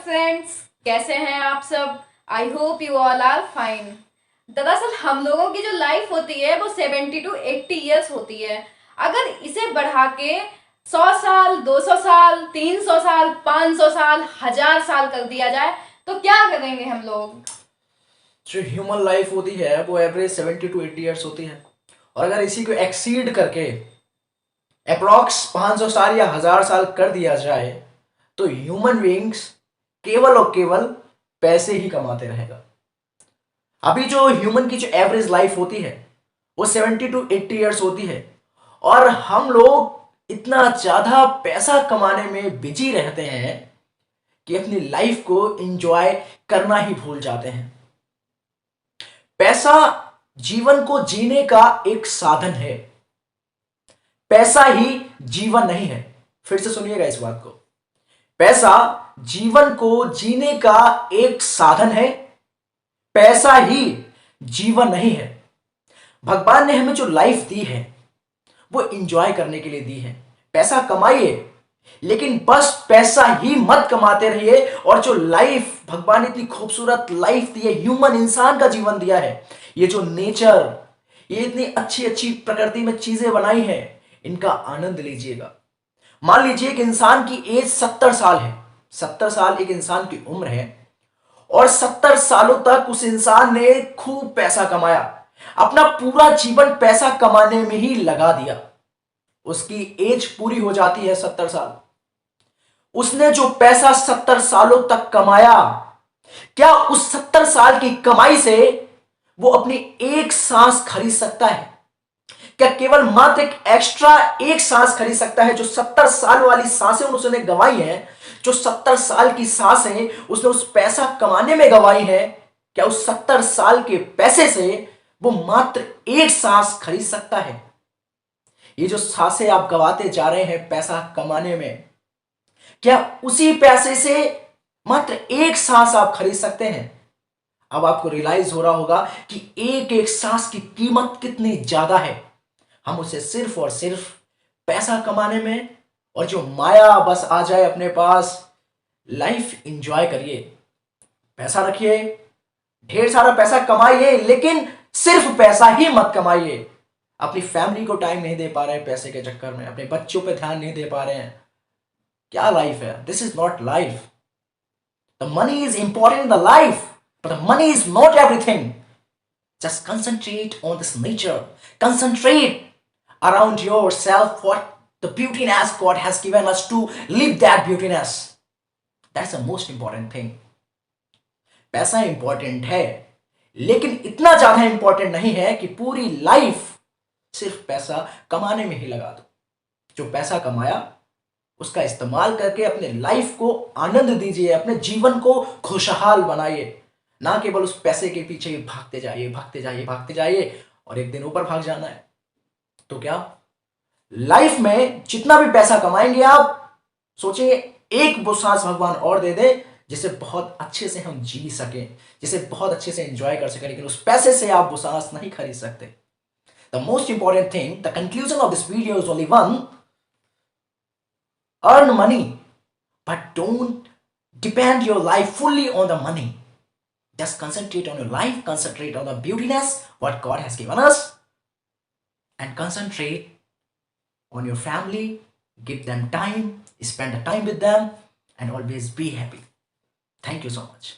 Friends, कैसे हैं आप सब। I hope you all are fine. दरअसल हम लोगों की जो लाइफ होती है वो 70 to 80 ईयर्स होती है। अगर इसे बढ़ा के 100 साल, 200 साल, 300 साल, 500 साल, 1000 साल कर दिया जाए तो क्या करेंगे हम लोग। जो ह्यूमन लाइफ होती है वो एवरेज 70 to 80 ईयर्स होती है। और अगर इसी को एक्सीड करके अप्रॉक्स 500 साल या 1000 साल कर दिया जाए तो ह्यूमन बीइंग्स केवल और केवल पैसे ही कमाते रहेगा। अभी जो ह्यूमन की जो एवरेज लाइफ होती है वो 70 to 80 ईयर्स होती है। और हम लोग इतना ज्यादा पैसा कमाने में बिजी रहते हैं कि अपनी लाइफ को एंजॉय करना ही भूल जाते हैं। पैसा जीवन को जीने का एक साधन है, पैसा ही जीवन नहीं है। फिर से सुनिएगा इस बात को। पैसा जीवन को जीने का एक साधन है, पैसा ही जीवन नहीं है। भगवान ने हमें जो लाइफ दी है वो एंजॉय करने के लिए दी है। पैसा कमाइए, लेकिन बस पैसा ही मत कमाते रहिए। और जो लाइफ भगवान ने इतनी खूबसूरत लाइफ दी है, ह्यूमन इंसान का जीवन दिया है, ये जो नेचर, ये इतनी अच्छी अच्छी प्रकृति में चीजें बनाई है, इनका आनंद लीजिएगा। मान लीजिए कि इंसान की एज 70 साल है। 70 साल एक इंसान की उम्र है और 70 सालों तक उस इंसान ने खूब पैसा कमाया, अपना पूरा जीवन पैसा कमाने में ही लगा दिया। उसकी एज पूरी हो जाती है 70 साल। उसने जो पैसा 70 सालों तक कमाया, क्या उस 70 साल की कमाई से वो अपनी एक सांस खरीद सकता है? क्या केवल मात्र एक एक्स्ट्रा एक सांस खरीद सकता है? जो 70 साल वाली सांसें उसने गंवाई हैं, जो 70 साल की सांसें उसने उस पैसा कमाने में गंवाई है, क्या उस 70 साल के पैसे से वो मात्र एक सांस खरीद सकता है? ये जो सांसें आप गंवाते जा रहे हैं पैसा कमाने में, क्या उसी पैसे से मात्र एक सांस आप खरीद सकते हैं? अब आपको रियलाइज हो रहा होगा कि एक एक सांस की कीमत कितनी ज्यादा है। हम उसे सिर्फ और सिर्फ पैसा कमाने में, और जो माया बस आ जाए अपने पास, लाइफ एंजॉय करिए। पैसा रखिए, ढेर सारा पैसा कमाइए, लेकिन सिर्फ पैसा ही मत कमाइए। अपनी फैमिली को टाइम नहीं दे पा रहे हैं पैसे के चक्कर में, अपने बच्चों पे ध्यान नहीं दे पा रहे हैं, क्या लाइफ है? This is not life. The money is important in the life, but the money is not everything. Just concentrate on this nature. Concentrate around yourself what the beautiness God has given us to live that beautiness. That's the most important thing. पैसा important है, लेकिन इतना ज्यादा important नहीं है कि पूरी life सिर्फ पैसा कमाने में ही लगा दो। जो पैसा कमाया उसका इस्तेमाल करके अपने लाइफ को आनंद दीजिए, अपने जीवन को खुशहाल बनाइए। ना केवल उस पैसे के पीछे ही भागते जाइए, भागते जाइए, भागते जाइए और एक दिन ऊपर भाग जाना है। तो क्या लाइफ में जितना भी पैसा कमाएंगे आप, सोचिए एक वो सांस भगवान और दे दे जिसे बहुत अच्छे से हम जी सकें, जिसे बहुत अच्छे से एंजॉय कर सकें, लेकिन उस पैसे से आप वो सांस नहीं खरीद सकते। The most important thing, the conclusion of this video is only one: earn money, but don't depend your life fully on the money. Just concentrate on your life, concentrate on the beautiness what God has given us, and concentrate on your family. Give them time, spend the time with them, and always be happy. Thank you so much.